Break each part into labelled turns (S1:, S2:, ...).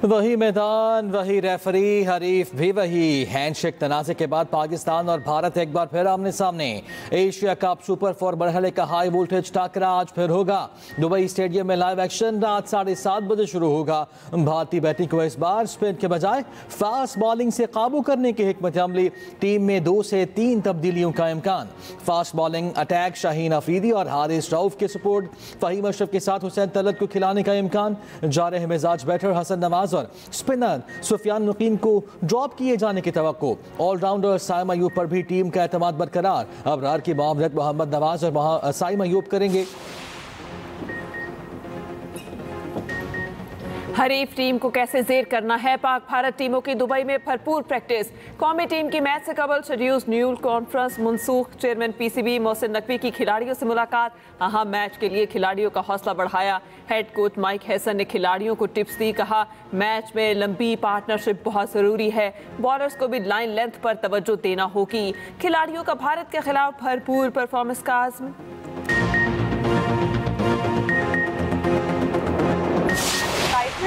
S1: वही मैदान, वही रेफरी, हरीफ भी वही। हैंडशेक तनाज़े के बाद पाकिस्तान और भारत एक बार फिर आमने सामने। एशिया कप सुपर 4 मरहले का हाई वोल्टेज टाकरा आज फिर होगा। दुबई स्टेडियम में लाइव एक्शन रात 7:30 बजे शुरू होगा। भारतीय बैटिंग को इस बार स्पिन के बजाय फास्ट बॉलिंग से काबू करने की हिकमत अमली। टीम में 2 से 3 तब्दीलियों का इम्कान। Fast bowling attack Shaheen Afridi और हारिस रऊफ के सपोर्ट। फहीम अशरफ के साथ हुसैन तलत को खिलाने का इम्कान। जारह मिजाज बैटर हसन नवाज और स्पिनर सुफियान नकीम को ड्रॉप किए जाने की तवक्को। ऑलराउंडर साइम अयूब पर भी टीम का एतमाद बरकरार। अबरार की मामलत मोहम्मद नवाज और साइम अयूब करेंगे।
S2: हरीफ टीम को कैसे जेर करना है, पाक भारत टीमों की दुबई में भरपूर प्रैक्टिस। कौमी टीम की मैच से कबल शेड्यूल्ड न्यूज़ कॉन्फ्रेंस मनसूख। चेयरमैन पीसीबी मोहसिन नकवी की खिलाड़ियों से मुलाकात। अहम मैच के लिए खिलाड़ियों का हौसला बढ़ाया। हेड कोच माइक हैसन ने खिलाड़ियों को टिप्स दी। कहा मैच में लंबी पार्टनरशिप बहुत ज़रूरी है। बॉलर्स को भी लाइन लेंथ पर तवज्जो देना होगी। खिलाड़ियों का भारत के खिलाफ भरपूर परफॉर्मेंस का आज़म।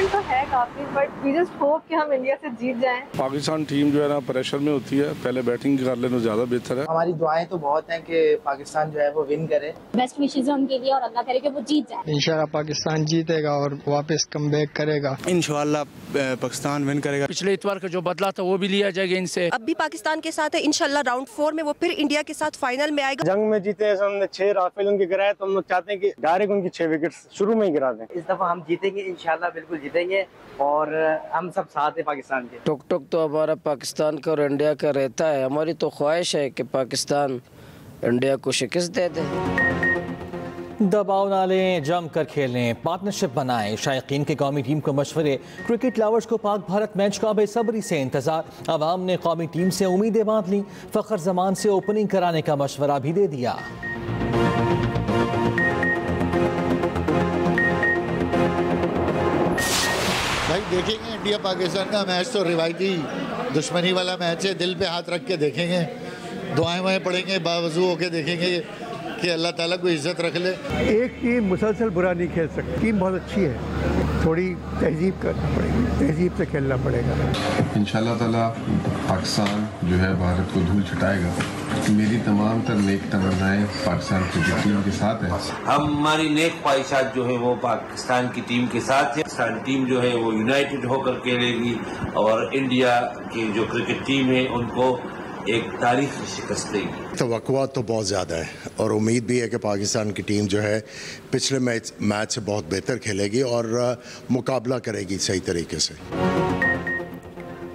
S3: तो है काफी, बट वी जस्ट होप कि हम इंडिया से जीत जाएं।
S4: पाकिस्तान टीम जो है ना प्रेशर में होती है, पहले बैटिंग कर ले तो ज्यादा बेहतर है।
S5: हमारी दुआएं तो बहुत हैं कि पाकिस्तान जो है वो विन करे।
S6: बेस्ट विशेस है उनके लिए और अल्लाह करे कि वो जीत जाए।
S7: इंशाल्लाह पाकिस्तान जीतेगा और वापस कमबैक करेगा।
S8: इंशाल्लाह पाकिस्तान विन करेगा।
S9: पिछले इतवार का जो बदला था वो भी लिया जाएगा इनसे।
S10: अब भी पाकिस्तान के साथ है, इंशाल्लाह राउंड 4 में वो फिर इंडिया के साथ फाइनल में आएगा।
S11: जंग में जीते हमने 6 राफेल उनके गिराए, तो हम लोग चाहते हैं कि डायरेक्ट उनकी 6 विकेट शुरू में ही गिरा दें।
S5: इस दफा हम जीतेंगे इंशाल्लाह, बिल्कुल जीतेंगे और हम सब साथ हैं पाकिस्तान के।
S9: टुक टुक तो हमारा पाकिस्तान का और इंडिया का रहता है। हमारी तो ख्वाहिश है कि पाकिस्तान इंडिया को शिकस्त दे दे।
S1: दबाव ना लें, जम कर खेलें, पार्टनरशिप बनाएं। शायकीन के कौमी टीम को मशवरे। क्रिकेट लवर्स को पाक भारत मैच का बेसब्री से इंतजार। अवाम ने कौमी टीम से उम्मीदें बांध ली। फखर जमान से ओपनिंग कराने का मशवरा भी दे दिया।
S12: भाई देखेंगे इंडिया पाकिस्तान का मैच तो रिवायती दुश्मनी वाला मैच है। दिल पे हाथ रख के देखेंगे, दुआएं वुआएं पढ़ेंगे, बावजू होके देखेंगे कि अल्लाह ताला को इज्जत रख ले।
S13: एक टीम मुसलसल बुरा नहीं खेल सकती। टीम बहुत अच्छी है, थोड़ी तहजीब करना पड़ेगी, तहजीब से खेलना पड़ेगा।
S14: इंशाल्लाह ताला पाकिस्तान जो है भारत को धूल छटाएगा। मेरी तमाम तर नेक तमन्नाएं पाकिस्तान क्रिकेट टीम के साथ है।
S15: हमारी नेक ख्वाहिशात जो है वो पाकिस्तान की टीम के साथ है। पाकिस्तान टीम जो है वो यूनाइटेड होकर खेलेगी और इंडिया की जो क्रिकेट टीम है उनको एक तारीखी शिकस्त देगी।
S12: तवक्कुआत तो बहुत ज़्यादा है और उम्मीद भी है कि पाकिस्तान की टीम जो है पिछले मैच से बहुत बेहतर खेलेगी और मुकाबला करेगी सही तरीके से।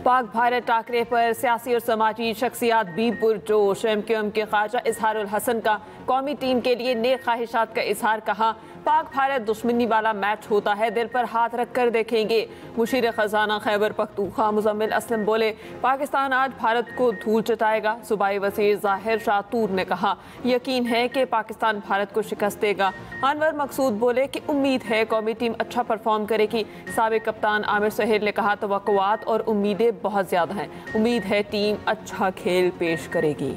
S2: पाक भारत टाकरे पर सियासी और समाजी शख्सियात भी पुरजोश। एमक्यूएम के ख्वाजा इजहारुल हसन का कौमी टीम के लिए नेक ख्वाहिशात का इजहार। कहा पाक भारत दुश्मनी वाला मैच होता है, दिल पर हाथ रख कर देखेंगे। मुशीर खजाना खैबर पख्तूनख्वा मुजम्मिल असलम बोले पाकिस्तान आज भारत को धूल चटाएगा। सूबाई वज़ीर ज़ाहिर शातूर ने कहा यकीन है कि पाकिस्तान भारत को शिकस्त देगा। अनवर मकसूद बोले कि उम्मीद है कौमी टीम अच्छा परफॉर्म करेगी। साबिक कप्तान आमिर सुहेल ने कहा तवक्कुआत और उम्मीदें बहुत ज़्यादा हैं, उम्मीद है टीम अच्छा खेल पेश करेगी।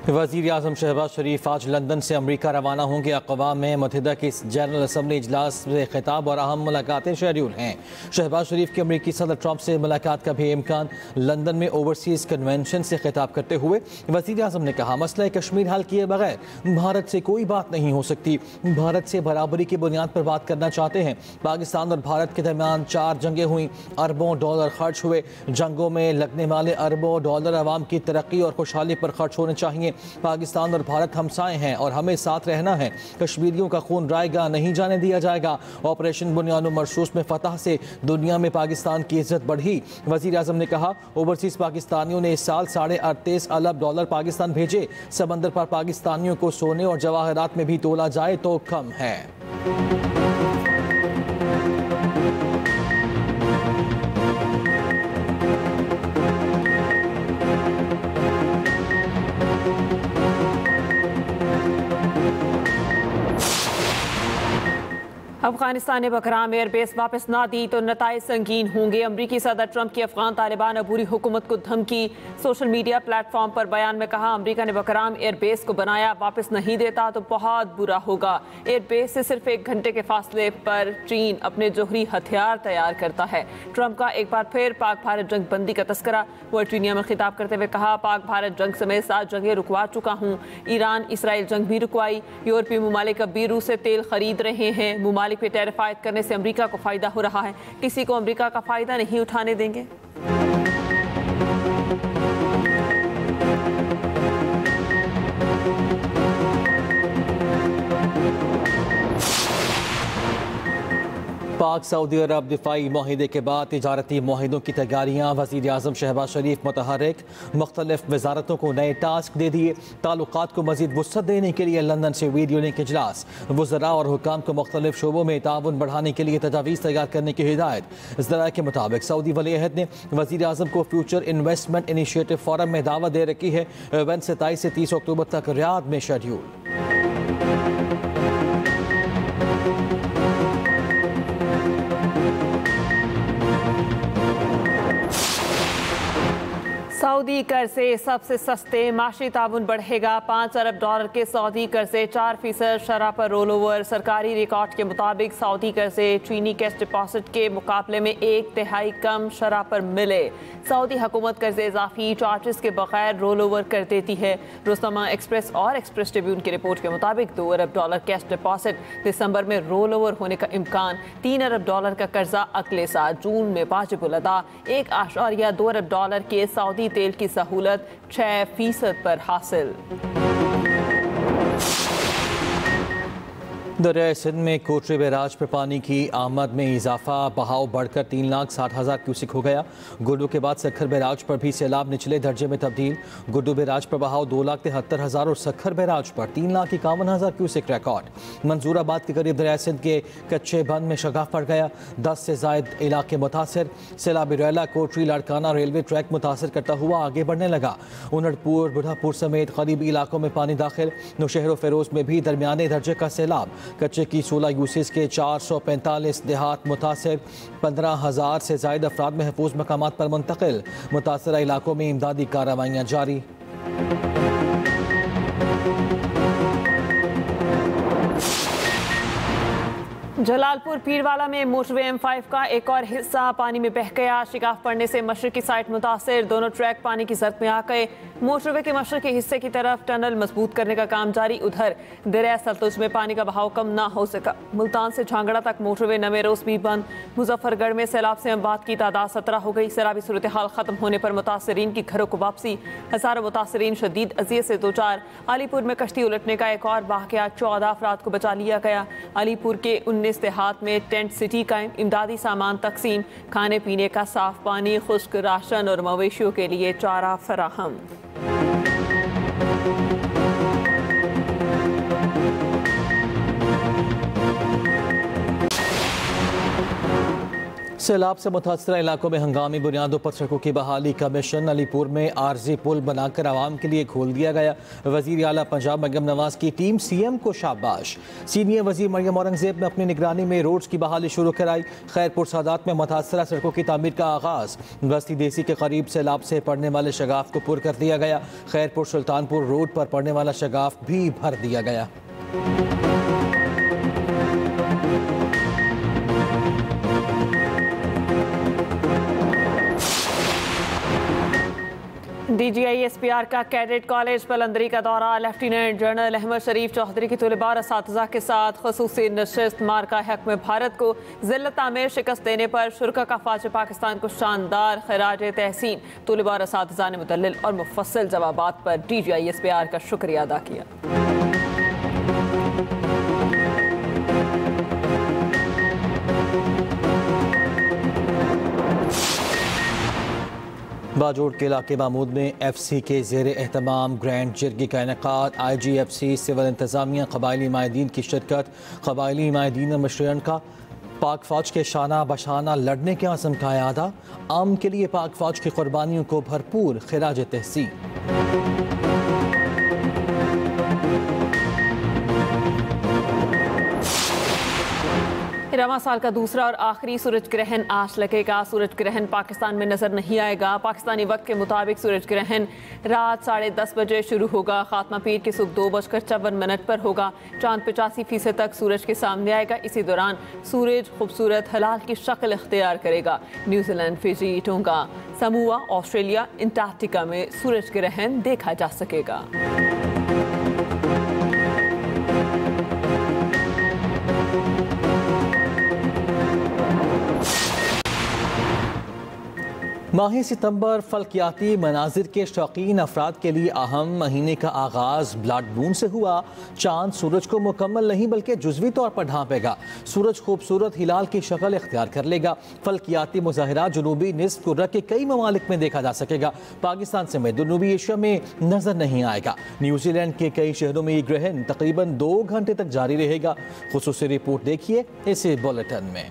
S1: वज़ीर आज़म शहबाज शरीफ आज लंदन से अमरीका रवाना होंगे। अक़वाम मुत्तहिदा की जनरल असम्बली इजलास से खिताब और अहम मुलाकातें शेड्यूल हैं। शहबाज शरीफ की अमरीकी सदर ट्रंप से मुलाकात का भी इम्कान। लंदन में ओवरसीज़ कन्वेंशन से खिताब करते हुए वज़ीर आज़म ने कहा मसला कश्मीर हल किए बगैर भारत से कोई बात नहीं हो सकती। भारत से बराबरी की बुनियाद पर बात करना चाहते हैं। पाकिस्तान और भारत के दरमियान 4 जंगें हुई, अरबों डॉलर खर्च हुए। जंगों में लगने वाले अरबों डॉलर अवाम की तरक्की और खुशहाली पर खर्च होने चाहिए। पाकिस्तान और भारत हमसाए हैं और हमें साथ रहना है। कश्मीरियों का खून रायगा नहीं जाने दिया जाएगा। ऑपरेशन बुनियाद मरसूस में फतह से दुनिया में पाकिस्तान की इज्जत बढ़ी। वज़ीर आज़म ने कहा ओवरसीज़ पाकिस्तानियों ने इस साल $38.5 अरब पाकिस्तान भेजे। समंदर पर पाकिस्तानियों को सोने और जवाहरात में भी तोला जाए तो कम है।
S2: अफगानिस्तान ने बकराम एयरबेस वापस ना दी तो नताइज संगीन होंगे। अमरीकी सदर ट्रंप की अफगान तालिबान अबूरी हुकूमत को धमकी। सोशल मीडिया प्लेटफॉर्म पर बयान में कहा, अमरीका ने बकराम एयरबेस को बनाया, वापस नहीं देता तो बहुत बुरा होगा। एयरबेस से सिर्फ 1 घंटे के फासले पर चीन अपने जोहरी हथियार तैयार करता है। ट्रंप का एक बार फिर पाक भारत जंग बंदी का तस्करा। वर्जीनिया में खिताब करते हुए कहा, पाक भारत जंग समेत 7 जंगें रुकवा चुका हूँ। ईरान इसराइल जंग भी रुकवाई। यूरोपीय ममालिक अब भी रूस से तेल खरीद रहे हैं। ममालिक पे टैरिफ आयद करने से अमेरिका को फायदा हो रहा है, किसी को अमेरिका का फायदा नहीं उठाने देंगे।
S1: पाक सऊदी अरब दिफाई माहिदे के बाद तिजारती माहिदों की तैयारियाँ। वज़ीर आज़म शहबाज शरीफ मुतहर्रिक, मुख्तलिफ वजारतों को नए टास्क दे दिए। ताल्लुकात को मज़ीद वुसअत देने के लिए लंदन से वीडियो लिंक इजलास। वज़रा और हुकाम को मुख्तलिफ शोबों में ताउन बढ़ाने के लिए तजावीज़ तैयार करने की हिदायत। ज़राए के मुताबिक सऊदी वली अहद ने वज़ीर आज़म को फ्यूचर इन्वेस्टमेंट इनिशिएटिव फोरम में दावत दे रखी है। इवेंट 27 से 30 अक्टूबर तक रियाद में शेड्यूल।
S2: सऊदी कर से सबसे सस्ते माशी ताउन बढ़ेगा। $5 अरब के सऊदी कर से 4% शरह पर रोल ओवर। सरकारी रिकॉर्ड के मुताबिक सऊदी कर से चीनी कैश डिपॉजिट के मुकाबले में 1/3 कम शरह पर मिले। सऊदी हुकूमत कर्ज इजाफी चार्जेस के बगैर रोल ओवर कर देती है। रुस्तमा एक्सप्रेस और एक्सप्रेस ट्रिब्यून की रिपोर्ट के मुताबिक $2 अरब कैश डिपॉजिट दिसंबर में रोल ओवर होने का इम्कान। $3 अरब का कर्जा अगले साल जून में वाजिबुल अदा। $1.2 अरब के सऊदी तेल की सहूलत 6% पर हासिल।
S1: दरिया सिंध में कोटरी बैराज पर पानी की आमद में इजाफा। बहाव बढ़कर 3,60,000 क्यूसिक हो गया। गुड्डू के बाद सखर बैराज पर भी सैलाब निचले दर्जे में तब्दील। गुड्डू बैराज पर बहाव 2,73,000 और सखर बैराज पर 3,51,000 क्यूसिक रिकॉर्ड। मंजूराबाद के करीब दरिया सिंध के कच्चे बंद में शगाफ पड़ गया। 10 से जायद इलाके मुतासर। सैलाबी रेला कोटरी लाड़काना रेलवे ट्रैक मुतासर करता हुआ आगे बढ़ने लगा। उनड़पुर बुढ़ापुर समेत करीबी इलाकों में पानी दाखिल। नौशहर फेरोज में भी दरमियाने दर्जे का सैलाब। कच्चे की 16 यूसिस के 445 देहात मुतासर। 15,000 से जायद अफराद महफूज मकामात पर मुंतकिल। मुतासरा इलाकों में इमदादी कार्रवाइयाँ जारी।
S2: जलालपुर पीरवाला में मोटरवे M5 का एक और हिस्सा पानी में बह गया। शिगाफ पड़ने से मशरकी साइड मुतासिर। दोनों ट्रैक पानी की जद में आ गए। मोटरवे के मशरकी हिस्से की तरफ टनल मजबूत करने का काम जारी। उधर दरिया सतलुज में पानी का बहाव कम ना हो सका। मुल्तान से झांगड़ा तक मोटरवे नवे रोज भी बंद। मुजफ्फरगढ़ में सैलाब से अमवात की तादाद 17 हो गई। सैलाबी सूरत हाल खत्म होने पर मुतासरीन की घरों को वापसी। हजारों मुतासरीन शदीद अजियत से दो चार। अलीपुर में कश्ती उलटने का एक और वाकया। 14 अफराद को बचा लिया गया। अलीपुर के 19 देहात में टेंट सिटी कायम। इमदादी सामान तकसीम। खाने पीने का साफ पानी, खुश्क राशन और मवेशियों के लिए चारा फराहम।
S1: सैलाब से मुतासर इलाकों में हंगामी बुनियादों पर सड़कों की बहाली का मिशन। अलीपुर में आरजी पुल बनाकर आवाम के लिए खोल दिया गया। वज़ीर आला पंजाब मरियम नवाज की टीम CM को शाबाश। सीनियर वज़ीर मरियम औरंगजेब ने अपनी निगरानी में रोड्स की बहाली शुरू कराई। खैरपुर सादात में मुतासरा सड़कों की तामीर का आगाज़। बस्ती देसी के करीब सैलाब से पड़ने वाले शगाफ को पुर कर दिया गया। खैरपुर सुल्तानपुर रोड पर पड़ने वाला शगाफ भी भर दिया गया।
S2: DGI-SPR का कैडेट कॉलेज पलंदरी का दौरा। लेफ्टिनेंट जनरल अहमद शरीफ चौधरी की तलबा और असातिज़ा के साथ खसूसी नशिस्त। मार्का हक में भारत को जिल्लत आमेर शिकस्त देने पर शुरा का फ़ौज पाकिस्तान को शानदार खराज तहसीन। तलबा और असातिज़ा ने मुदल्लिल और मुफस्सिल जवाबात पर DGI-SPR का शुक्रिया अदा किया।
S1: बाजोड़ के इलाके महमूद में FC के ज़ेर एहतमाम ग्रैंड जिरगी का इनेकाद। IGFC सिविल इंतज़ामिया कबायली माहिदीन की शिरकत। कबायली माहिदीन मशरन का पाक फ़ौज के शाना बशाना लड़ने के आज़म का यादा। आम के लिए पाक फ़ौज की कुर्बानियों को भरपूर खिराज तहसीन।
S2: रवां साल का दूसरा और आखिरी सूरज ग्रहण आज लगेगा। सूरज ग्रहण पाकिस्तान में नजर नहीं आएगा। पाकिस्तानी वक्त के मुताबिक सूरज ग्रहण रात 10:30 बजे शुरू होगा। खात्मा पीर की सुबह 2:54 पर होगा। चांद 85% तक सूरज के सामने आएगा। इसी दौरान सूरज खूबसूरत हलाल की शक्ल इख्तियार करेगा। New Zealand, Fiji, Tonga, Samoa, Australia, Antarctica में सूरज ग्रहण देखा जा सकेगा।
S1: माह सितंबर फल्कियाती मनाजिर के शौकीन अफराद के लिए अहम महीने का आगाज़ ब्लड मून से हुआ। चांद सूरज को मुकम्मल नहीं बल्कि जुज़वी तौर पर ढांपेगा। सूरज खूबसूरत हिलाल की शक्ल इख्तियार कर लेगा। फल्कियाती मुज़ाहिरा जनूबी निस्फ़ कुर्रा के कई ममालिक में देखा जा सकेगा। पाकिस्तान समेत जनूबी एशिया में नजर नहीं आएगा। न्यूजीलैंड के कई शहरों में ये ग्रहण तकरीबन 2 घंटे तक जारी रहेगा। खुसूसी रिपोर्ट देखिए इस बुलेटिन में।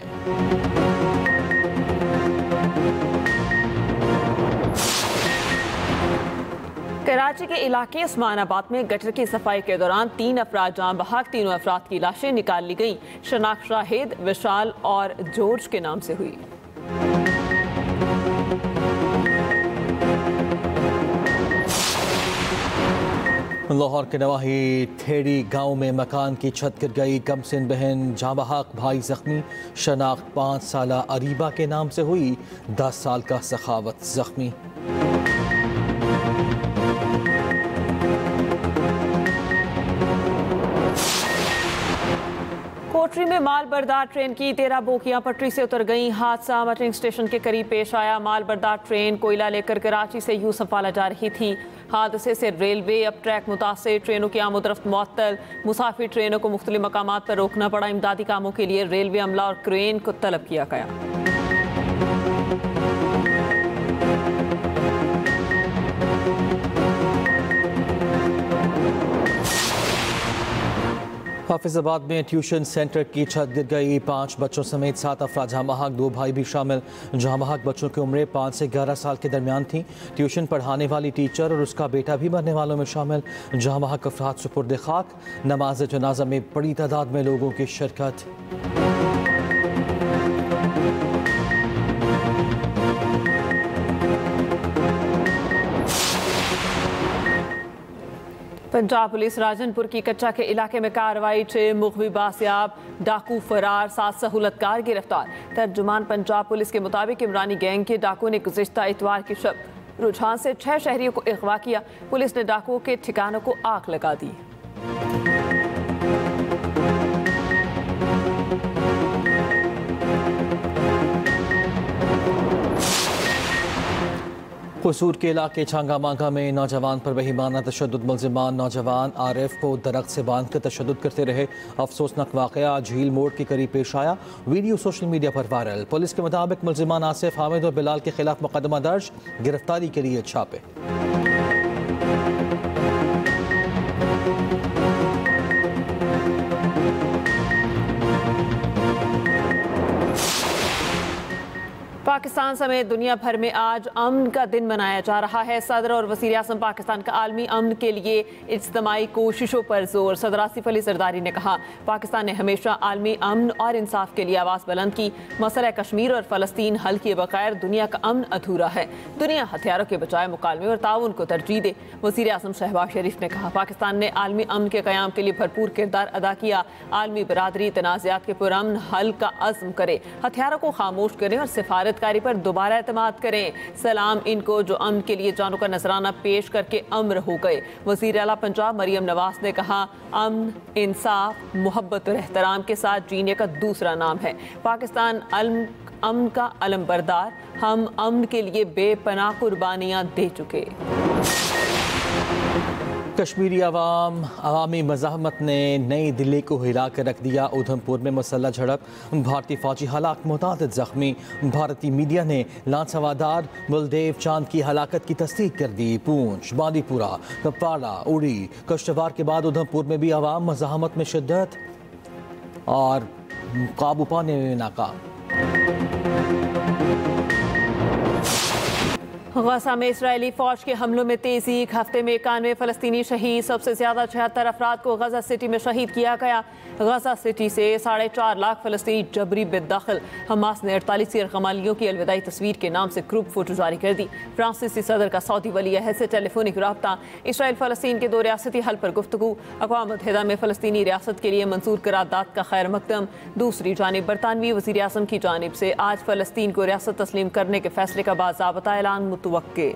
S2: कराची के इलाके उस्मानाबाद में गटर की सफाई के दौरान 3 अफराद जान बहक। तीनों अफराद की लाशें निकाल ली गईं। शनाख्त शाहिद, विशाल और जॉर्ज के नाम से हुई।
S1: लाहौर के नवाही थेड़ी गांव में मकान की छत गिर गई। कमसिन बहन जान बहक, भाई जख्मी। शनाख्त 5 साला अरीबा के नाम से हुई। 10 साल का सखावत जख्मी।
S2: कोटरी में माल बरदार ट्रेन की 13 बोगियां पटरी से उतर गईं। हादसा मटरिंग स्टेशन के करीब पेश आया। माल बरदार ट्रेन कोयला लेकर कराची से यूसुफ वाला जा रही थी। हादसे से रेलवे अब ट्रैक मुतासिर। ट्रेनों की आमदरफ्त मुअत्तल। मुसाफिर ट्रेनों को मुख्तलिफ मकामात पर रोकना पड़ा। इमदादी कामों के लिए रेलवे अमला और क्रेन को तलब किया गया।
S1: हाफिजाबाद में ट्यूशन सेंटर की छत गिर गई। 5 बच्चों समेत 7 अफराद जहां बहक, 2 भाई भी शामिल। जहां बहक बच्चों की उम्रें 5 से 11 साल के दरमियान थी। ट्यूशन पढ़ाने वाली टीचर और उसका बेटा भी मरने वालों में शामिल। जहां बहक अफराद सुपुर्द खाक। नमाज जनाजा में बड़ी तादाद में लोगों की शिरकत।
S2: पंजाब पुलिस राजनपुर की कच्चा के इलाके में कार्रवाई। 6 मुखबी बासियाब, डाकू फरार, 7 सहूलतकार गिरफ्तार। तर्जुमान पंजाब पुलिस के मुताबिक इमरानी गैंग के डाकू ने गुज़िश्ता इतवार की शब रुझान से 6 शहरियों को अगवा किया। पुलिस ने डाकुओं के ठिकानों को आग लगा दी।
S1: कसूर के इलाके छांगा मांगा में नौजवान पर बेईमाना तशद्दुद। मुलजिमान नौजवान आरिफ को दरख्त से बांध कर तशद्दुद करते रहे। अफसोसनाक वाक़या झील मोड़ के करीब पेश आया। वीडियो सोशल मीडिया पर वायरल। पुलिस के मुताबिक मुलजिमान आसिफ, हामिद और बिलाल के खिलाफ मुकदमा दर्ज। गिरफ्तारी के लिए छापे।
S2: पाकिस्तान समेत दुनिया भर में आज अमन का दिन मनाया जा रहा है। सदर और वज़ीर आज़म पाकिस्तान का आलमी अमन के लिए इज्तिमाई कोशिशों पर जोर। सदर आसिफ अली जरदारी ने कहा, पाकिस्तान ने हमेशा आलमी अमन और इंसाफ के लिए आवाज़ बुलंद की। मसला कश्मीर और फ़लस्तीन हल किए बगैर दुनिया का अमन अधूरा है। दुनिया हथियारों के बजाय मुकालमे और ताउन को तरजीह दे। वज़ीर आज़म शहबाज शरीफ ने कहा, पाकिस्तान ने आलमी अमन के क़याम के लिए भरपूर किरदार अदा किया। आलमी बरादरी तनाज़ात के पुरअमन हल का अज़्म करे। हथियारों को खामोश करें और सिफारतकारी पर दोबारा एतमाद करें। सलाम इनको जो अमन के लिए जानों का नजराना पेश करके अमर हो गए। वज़ीर आला पंजाब मरियम नवाज ने कहा, अमन, इंसाफ, मोहब्बत और एहतराम के साथ जीने का दूसरा नाम है। पाकिस्तान अमन का अलमबरदार। हम अमन के लिए बेपनाह कुर्बानियां दे चुके।
S1: कश्मीरी अवामी मज़ाहमत ने नई दिल्ली को हिला कर रख दिया। उधमपुर में मुसल्लह झड़प, भारतीय फौजी हलाक, मुतादिद जख्मी। भारतीय मीडिया ने लांस हवादार बलदेव चांद की हलाकत की तस्दीक कर दी। पूंछ, बांदीपुरा, कपवाड़ा, उड़ी, कश्तवाड़ के बाद उधमपुर में भी अवाम मज़ाहमत में शिद्दत और काबू पाने में नाकाम।
S2: गजा में इजरायली फौज के हमलों में तेजी, एक हफ्ते में 91 फलस्तीनी शहीद, सबसे ज्यादा 76 अफराद को गजा सिटी में शहीद किया गया। गजा सिटी से 4.5 लाख फलस्तीनी जबरी बेदखल। हमास ने 48 यरगमालियों की अलविदाई तस्वीर के नाम से ग्रुप फोटो जारी कर दी। फ्रांसीसी सदर का सऊदी वली अहद से टेलीफोनिक रब्ता, इसराइल फलस्तीन के 2 रियासती हल पर गुफ्तगू, अक़वाम मुत्तहिदा में फलस्तीनी रियासत के लिए मंजूर करारदाद का खैर मकदम। दूसरी जानिब बरतानवी वज़ीर आज़म की जानिब से आज फलस्तीन को रियासत तस्लीम करने के फैसले का बाज़ाबता ऐलान मुतवक्के।